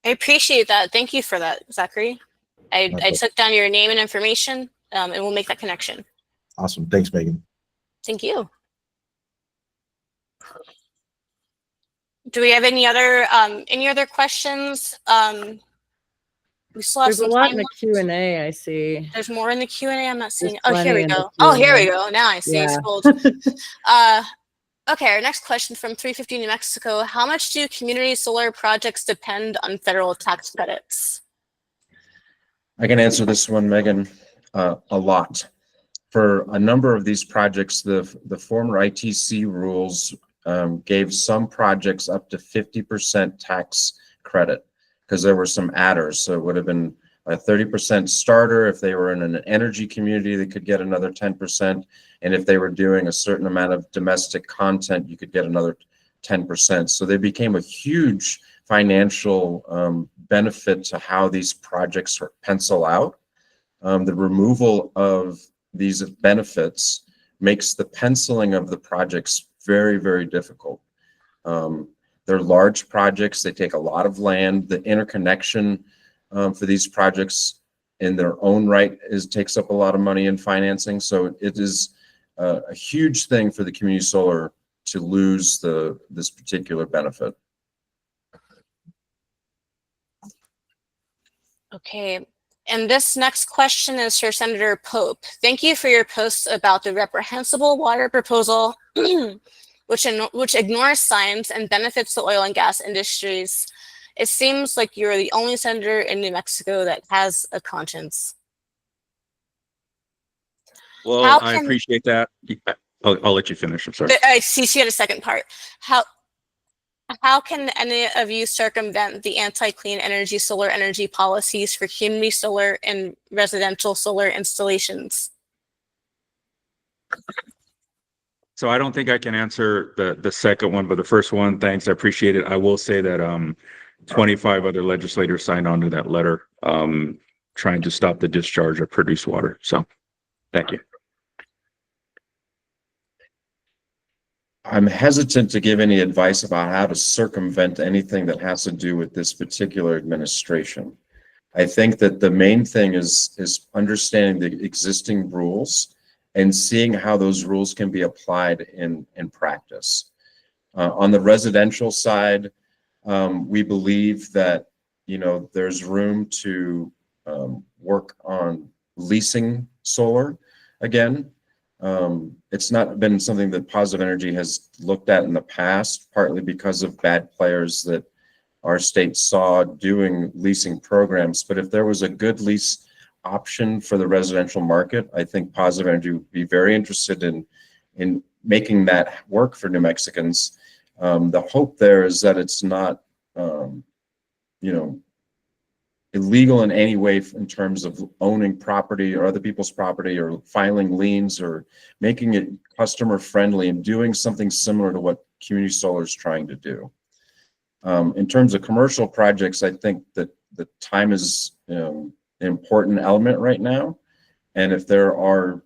Speaker 1: I appreciate that. Thank you for that, Zachary. I took down your name and information, and we'll make that connection.
Speaker 6: Awesome. Thanks, Megan.
Speaker 1: Thank you. Do we have any other questions? We still have
Speaker 4: There's a
Speaker 1: some
Speaker 4: lot
Speaker 1: time
Speaker 4: in the
Speaker 1: left.
Speaker 4: Q&A, I see.
Speaker 1: There's more in the Q&A. I'm not seeing.
Speaker 4: There's
Speaker 1: Oh, here we
Speaker 4: plenty in the
Speaker 1: go. Oh, here we
Speaker 4: Q&A.
Speaker 1: go. Now I see.
Speaker 4: Yeah.
Speaker 1: Scrolled. Okay, our next question from 350 New Mexico. How much do community solar projects depend on federal tax credits?
Speaker 2: I can answer this one, Megan. A lot. For a number of these projects, the former ITC rules gave some projects up to 50% tax credit because there were some adders. So it would have been a 30% starter. If they were in an energy community, they could get another 10%. And if they were doing a certain amount of domestic content, you could get another 10%. So they became a huge financial benefit to how these projects pencil out. The removal of these benefits makes the penciling of the projects very, very difficult. They're large projects. They take a lot of land. The interconnection for these projects in their own right takes up a lot of money in financing. So it is a huge thing for the community solar to lose this particular benefit.
Speaker 1: Okay, and this next question is for Senator Pope. Thank you for your posts about the reprehensible water proposal, which ignores science and benefits the oil and gas industries. It seems like you're the only senator in New Mexico that has a conscience.
Speaker 3: Well, I appreciate that. I'll let you finish. I'm sorry.
Speaker 1: I see she had a second part. How can any of you circumvent the anti-clean energy solar energy policies for community solar and residential solar installations?
Speaker 3: So I don't think I can answer the second one, but the first one, thanks. I appreciate it. I will say that 25 other legislators signed on to that letter trying to stop the discharge of produced water. So thank you.
Speaker 2: I'm hesitant to give any advice about how to circumvent anything that has to do with this particular administration. I think that the main thing is understanding the existing rules and seeing how those rules can be applied in practice. On the residential side, we believe that there's room to work on leasing solar again. It's not been something that Positive Energy has looked at in the past, partly because of bad players that our state saw doing leasing programs. But if there was a good lease option for the residential market, I think Positive Energy would be very interested in making that work for New Mexicans. The hope there is that it's not, you know, illegal in any way in terms of owning property or other people's property or filing liens or making it customer friendly and doing something similar to what community solar is trying to do. In terms of commercial projects, I think that the time is an important element right now. And if there are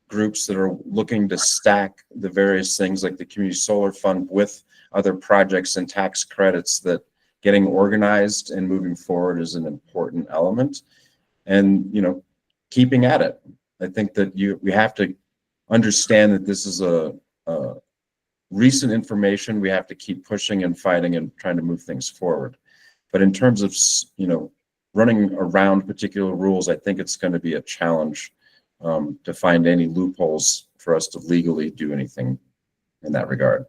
Speaker 2: groups that are looking to stack the various things like the community solar fund with other projects and tax credits, that getting organized and moving forward is an important element, and, you know, keeping at it. I think that we have to understand that this is a recent information. We have to keep pushing and fighting and trying to move things forward. But in terms of, you know, running around particular rules, I think it's going to be a challenge to find any loopholes for us to legally do anything in that regard.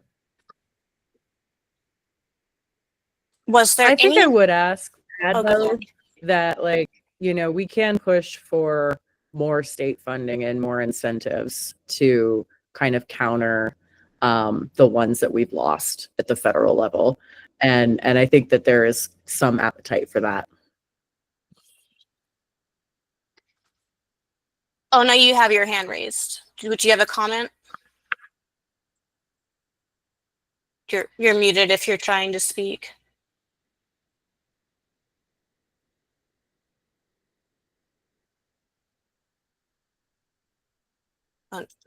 Speaker 1: Was there
Speaker 4: I think
Speaker 1: any?
Speaker 4: I would add
Speaker 1: Oh, go
Speaker 4: though,
Speaker 1: ahead.
Speaker 4: that, like, you know, we can push for more state funding and more incentives to kind of counter the ones that we've lost at the federal level. And I think that there is some appetite for that.
Speaker 1: Oh, no, you have your hand raised. Would you have a comment? You're muted if you're trying to speak.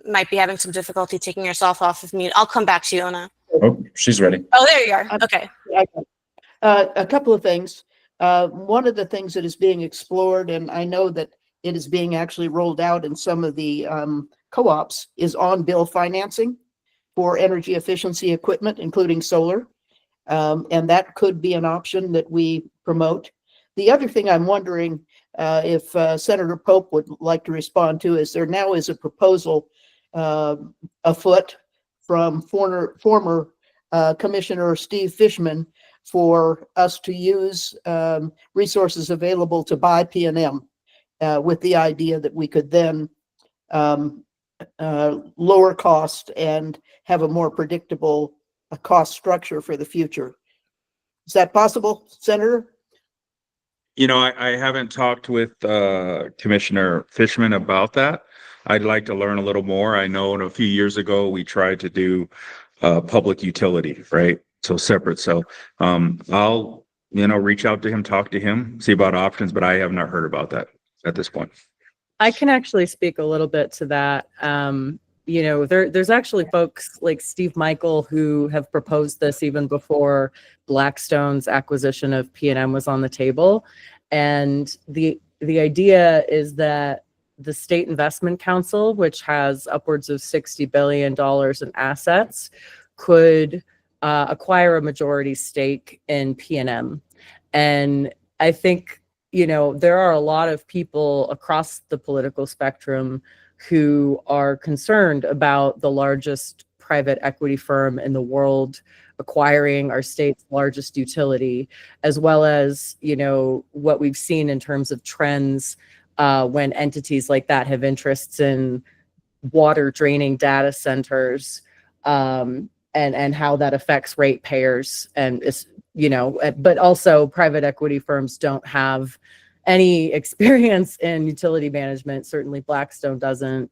Speaker 1: Might be having some difficulty taking yourself off of mute. I'll come back to you, Ona.
Speaker 2: Oh, she's ready.
Speaker 1: Oh, there you are. Okay.
Speaker 7: A couple of things. One of the things that is being explored, and I know that it is being actually rolled out in some of the co-ops, is on-bill financing for energy efficiency equipment, including solar. And that could be an option that we promote. The other thing I'm wondering if Senator Pope would like to respond to is there now is a proposal afoot from former Commissioner Steve Fishman for us to use resources available to buy P&M with the idea that we could then lower cost and have a more predictable cost structure for the future. Is that possible, Senator?
Speaker 3: You know, I haven't talked with Commissioner Fishman about that. I'd like to learn a little more. I know a few years ago we tried to do public utility, right? So separate. So I'll, you know, reach out to him, talk to him, see about options, but I have not heard about that at this point.
Speaker 4: I can actually speak a little bit to that. You know, there's actually folks like Steve Michael who have proposed this even before Blackstone's acquisition of P&M was on the table. And the idea is that the State Investment Council, which has upwards of $60 billion in assets, could acquire a majority stake in P&M. And I think, you know, there are a lot of people across the political spectrum who are concerned about the largest private equity firm in the world acquiring our state's largest utility, as well as, you know, what we've seen in terms of trends when entities like that have interests in water draining data centers, and how that affects ratepayers. And it's, you know, but also private equity firms don't have any experience in utility management. Certainly Blackstone doesn't.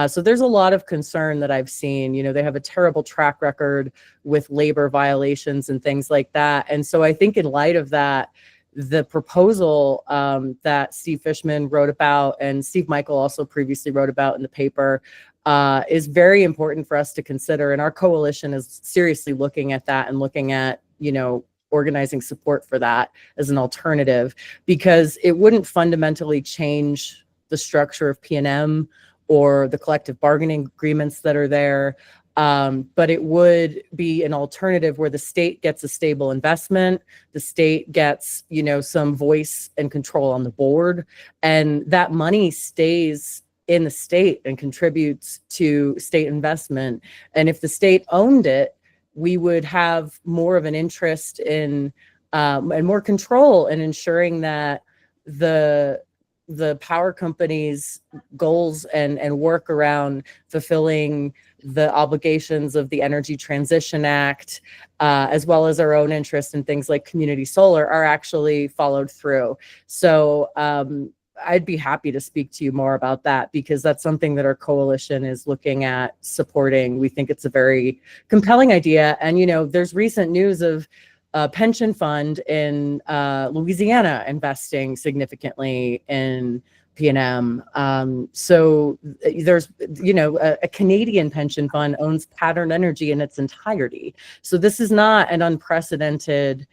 Speaker 4: So there's a lot of concern that I've seen. You know, they have a terrible track record with labor violations and things like that. And so I think in light of that, the proposal that Steve Fishman wrote about and Steve Michael also previously wrote about in the paper is very important for us to consider. And our coalition is seriously looking at that and looking at, you know, organizing support for that as an alternative, because it wouldn't fundamentally change the structure of P&M or the collective bargaining agreements that are there. But it would be an alternative where the state gets a stable investment, the state gets, you know, some voice and control on the board, and that money stays in the state and contributes to state investment. And if the state owned it, we would have more of an interest in and more control in ensuring that the power companies' goals and work around fulfilling the obligations of the Energy Transition Act, as well as our own interest in things like community solar, are actually followed through. So I'd be happy to speak to you more about that, because that's something that our coalition is looking at supporting. We think it's a very compelling idea. And, you know, there's recent news of a pension fund in Louisiana investing significantly in P&M. So there's, you know, a Canadian pension fund owns Pattern Energy in its entirety. So this is not an unprecedented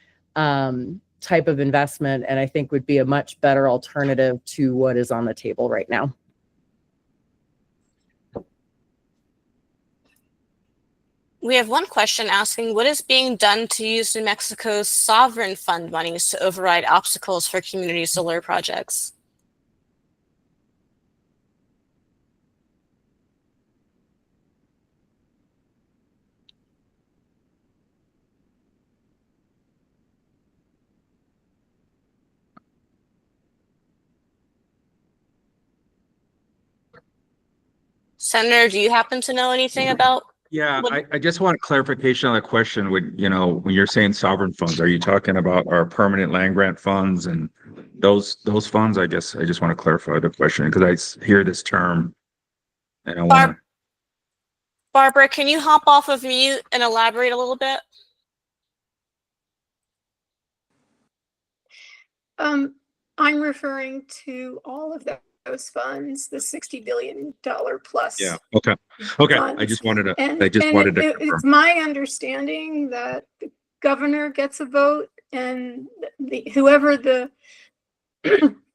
Speaker 4: type of investment, and I think would be a much better alternative to what is on the table right now.
Speaker 1: We have one question asking, what is being done to use New Mexico's sovereign fund monies to override obstacles for community solar projects? Senator, do you happen to know anything about?
Speaker 3: Yeah, I just want clarification on the question. When, you know, when you're saying sovereign funds, are you talking about our permanent land grant funds and those funds? I guess I just want to clarify the question, because I hear this term and I want to.
Speaker 1: Barbara, can you hop off of mute and elaborate a little bit?
Speaker 8: I'm referring to all of those funds, the $60 billion plus.
Speaker 3: Yeah. Okay. Okay.
Speaker 8: Funds.
Speaker 3: I just wanted to.
Speaker 8: It's my understanding that the governor gets a vote, and whoever the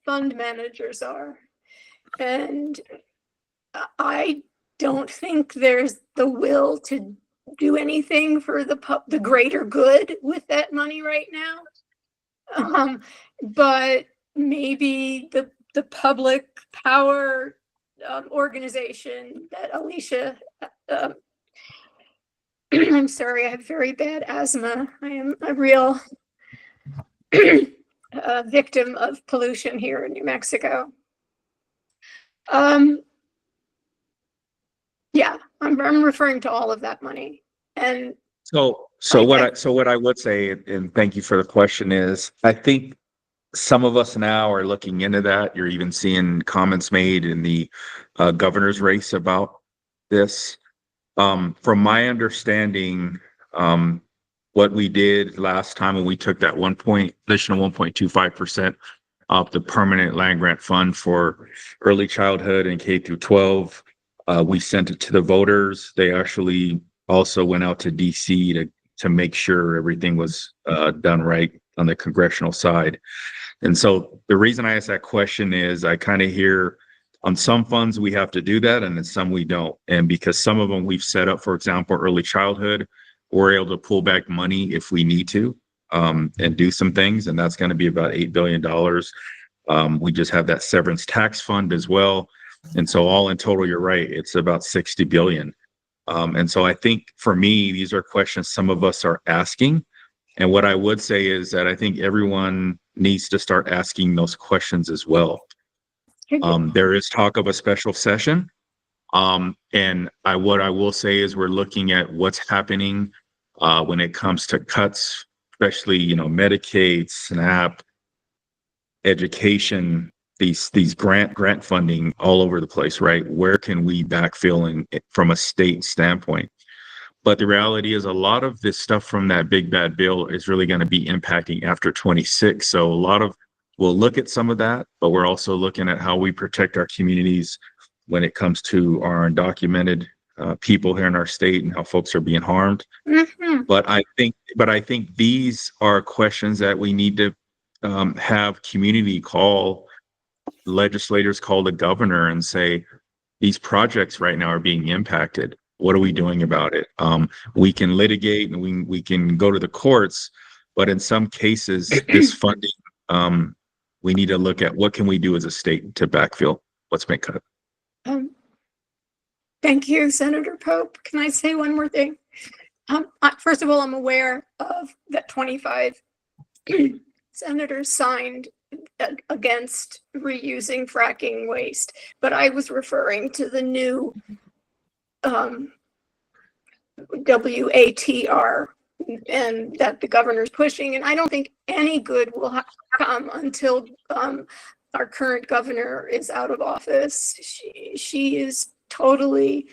Speaker 8: fund managers are, and I don't think there's the will to do anything for the greater good with that money right now. But maybe the public power organization that Alicia, I'm sorry, I have very bad asthma. I am a real victim of pollution here in New Mexico. Yeah, I'm referring to all of that money. And
Speaker 3: So what I would say, and thank you for the question, is I think some of us now are looking into that. You're even seeing comments made in the governor's race about this. From my understanding, what we did last time when we took that additional 1.25% of the permanent land grant fund for early childhood and K through 12, we sent it to the voters. They actually also went out to DC to make sure everything was done right on the congressional side. And so the reason I ask that question is I kind of hear on some funds we have to do that, and then some we don't. And because some of them we've set up, for example, early childhood, we're able to pull back money if we need to and do some things. And that's going to be about $8 billion. We just have that severance tax fund as well. And so all in total, you're right, it's about 60 billion. And so I think for me, these are questions some of us are asking. And what I would say is that I think everyone needs to start asking those questions as well. There is talk of a special session. And what I will say is we're looking at what's happening when it comes to cuts, especially, you know, Medicaid, SNAP, education, these grant funding all over the place, right? Where can we backfill from a state standpoint? But the reality is a lot of this stuff from that big bad bill is really going to be impacting after 26. So we'll look at some of that, but we're also looking at how we protect our communities when it comes to our undocumented people here in our state and how folks are being harmed.
Speaker 8: mm-hmm.
Speaker 3: But I think these are questions that we need to have legislators call the governor and say, these projects right now are being impacted. What are we doing about it? We can litigate and we can go to the courts, but in some cases, this funding, we need to look at what can we do as a state to backfill what's been cut.
Speaker 8: Thank you, Senator Pope. Can I say one more thing? First of all, I'm aware of that 25 senators signed against reusing fracking waste, but I was referring to the new WATR and that the governor's pushing, and I don't think any good will come until our current governor is out of office. She is totally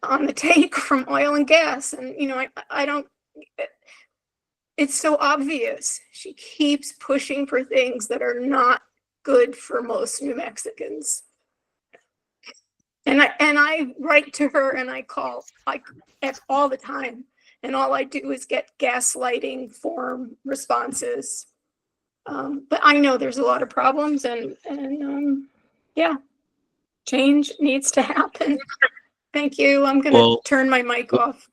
Speaker 8: on the take from oil and gas, and I don't. It's so obvious. She keeps pushing for things that are not good for most New Mexicans. And I write to her and I call all the time, and all I do is get gaslighting form responses. But I know there's a lot of problems, and yeah, change needs to happen. Thank you. I'm gonna turn my mic off.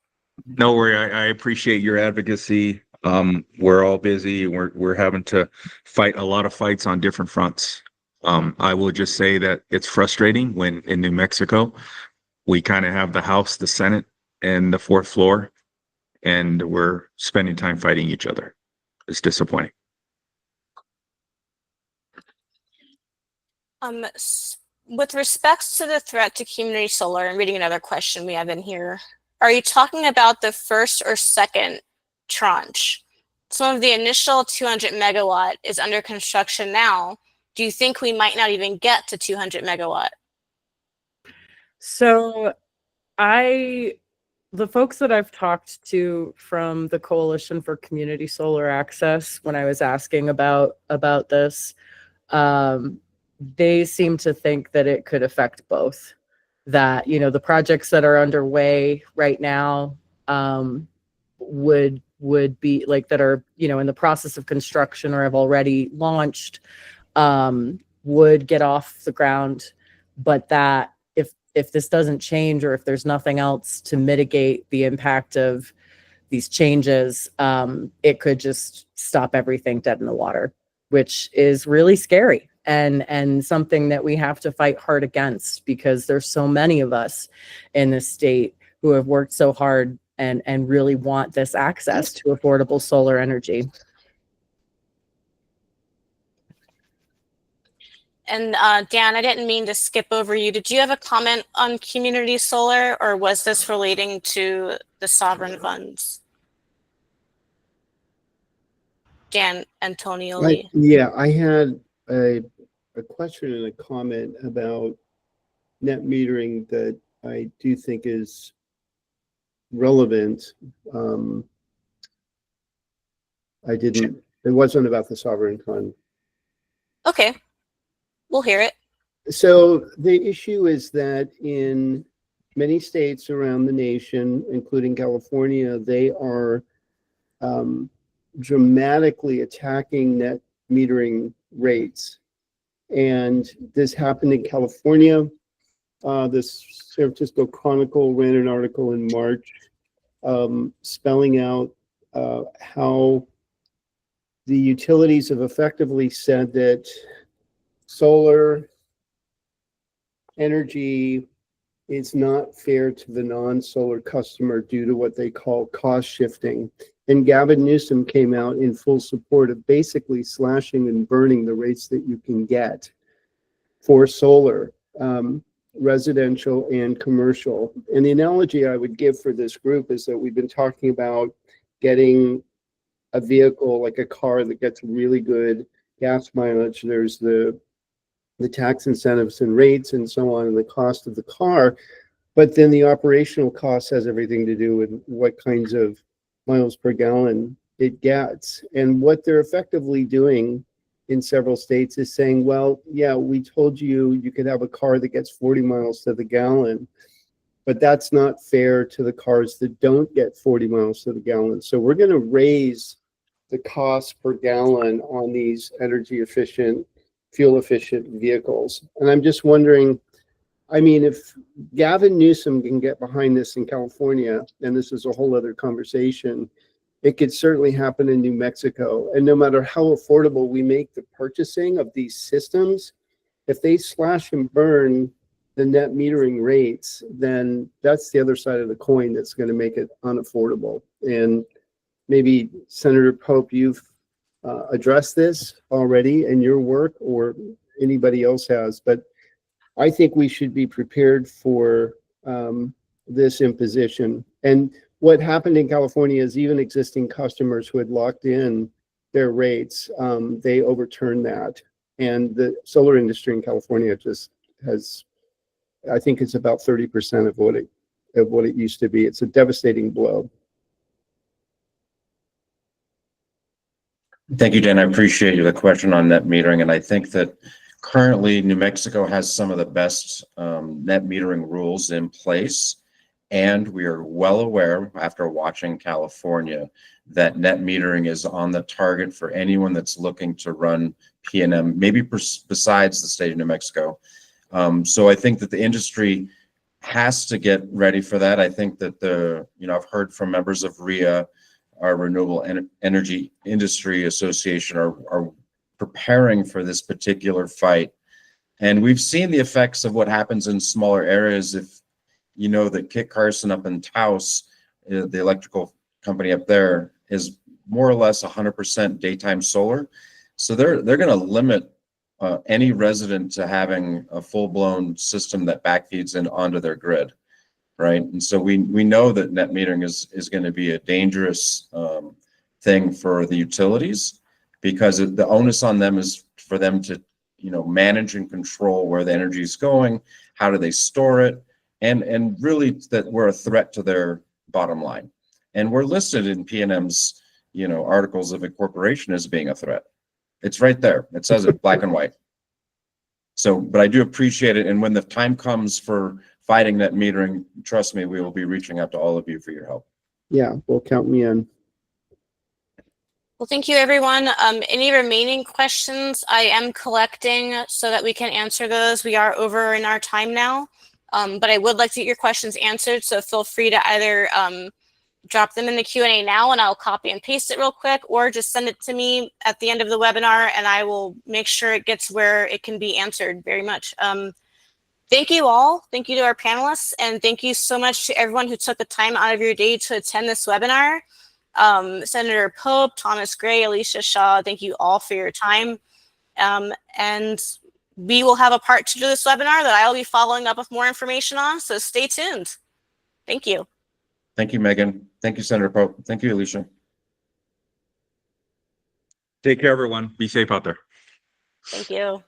Speaker 3: No worry. I appreciate your advocacy. We're all busy. We're having to fight a lot of fights on different fronts. I will just say that it's frustrating when in New Mexico, we kind of have the House, the Senate, and the fourth floor, and we're spending time fighting each other. It's disappointing.
Speaker 1: With respects to the threat to community solar, and reading another question we have in here, are you talking about the first or second tranche? Some of the initial 200 megawatt is under construction now. Do you think we might not even get to 200 megawatt?
Speaker 4: So the folks that I've talked to from the Coalition for Community Solar Access, when I was asking about this, they seem to think that it could affect both. That, the projects that are underway right now would be like, that are, in the process of construction or have already launched, would get off the ground, but that if this doesn't change, or if there's nothing else to mitigate the impact of these changes, it could just stop everything dead in the water, which is really scary and something that we have to fight hard against, because there's so many of us in this state who have worked so hard and really want this access to affordable solar energy.
Speaker 1: And Dan, I didn't mean to skip over you. Did you have a comment on community solar, or was this relating to the sovereign funds? Dan Antonio Lee.
Speaker 9: Yeah, I had a question and a comment about net metering that I do think is relevant. It wasn't about the sovereign fund.
Speaker 1: Okay, we'll hear it.
Speaker 9: So the issue is that in many states around the nation, including California, they are dramatically attacking net metering rates. And this happened in California. The San Francisco Chronicle ran an article in March spelling out how the utilities have effectively said that solar energy is not fair to the non-solar customer due to what they call cost shifting. And Gavin Newsom came out in full support of basically slashing and burning the rates that you can get for solar, residential and commercial. And the analogy I would give for this group is that we've been talking about getting a vehicle like a car that gets really good gas mileage. There's the tax incentives and rates and so on, and the cost of the car. But then the operational cost has everything to do with what kinds of miles per gallon it gets. And what they're effectively doing in several states is saying, well, yeah, we told you you could have a car that gets 40 miles to the gallon, but that's not fair to the cars that don't get 40 miles to the gallon. So we're going to raise the cost per gallon on these energy efficient, fuel efficient vehicles. And I'm just wondering, I mean, if Gavin Newsom can get behind this in California, and this is a whole other conversation, it could certainly happen in New Mexico. And no matter how affordable we make the purchasing of these systems, if they slash and burn the net metering rates, then that's the other side of the coin that's going to make it unaffordable. And maybe Senator Pope, you've addressed this already in your work, or anybody else has, but I think we should be prepared for this imposition. And what happened in California is even existing customers who had locked in their rates, they overturned that. And the solar industry in California just has, I think it's about 30% of what it used to be. It's a devastating blow.
Speaker 2: Thank you, Dan. I appreciate the question on net metering. And I think that currently New Mexico has some of the best net metering rules in place. And we are well aware, after watching California, that net metering is on the target for anyone that's looking to run PNM, maybe besides the state of New Mexico. So I think that the industry has to get ready for that. I think that I've heard from members of REIA, our Renewable Energy Industry Association, are preparing for this particular fight. And we've seen the effects of what happens in smaller areas. If you know that Kit Carson up in Taos, the electrical company up there, is more or less 100% daytime solar. So they're going to limit any resident to having a full-blown system that backfeeds in onto their grid, right? And so we know that net metering is going to be a dangerous thing for the utilities, because the onus on them is for them to manage and control where the energy is going, how do they store it, and really that we're a threat to their bottom line. And we're listed in PNM's articles of incorporation as being a threat. It's right there. It says it black and white. So, but I do appreciate it. And when the time comes for fighting net metering, trust me, we will be reaching out to all of you for your help.
Speaker 9: Yeah, well, count me in.
Speaker 1: Well, thank you, everyone. Any remaining questions I am collecting so that we can answer those. We are over in our time now, but I would like to get your questions answered. So feel free to either drop them in the Q&A now and I'll copy and paste it real quick, or just send it to me at the end of the webinar and I will make sure it gets where it can be answered very much. Thank you all. Thank you to our panelists, and thank you so much to everyone who took the time out of your day to attend this webinar. Senator Pope, Thomas Gray, Alicia Shaw, thank you all for your time. And we will have a part 2 to this webinar that I will be following up with more information on, so stay tuned. Thank you.
Speaker 2: Thank you, Megan. Thank you, Senator Pope. Thank you, Alicia.
Speaker 3: Take care, everyone. Be safe out there.
Speaker 1: Thank you.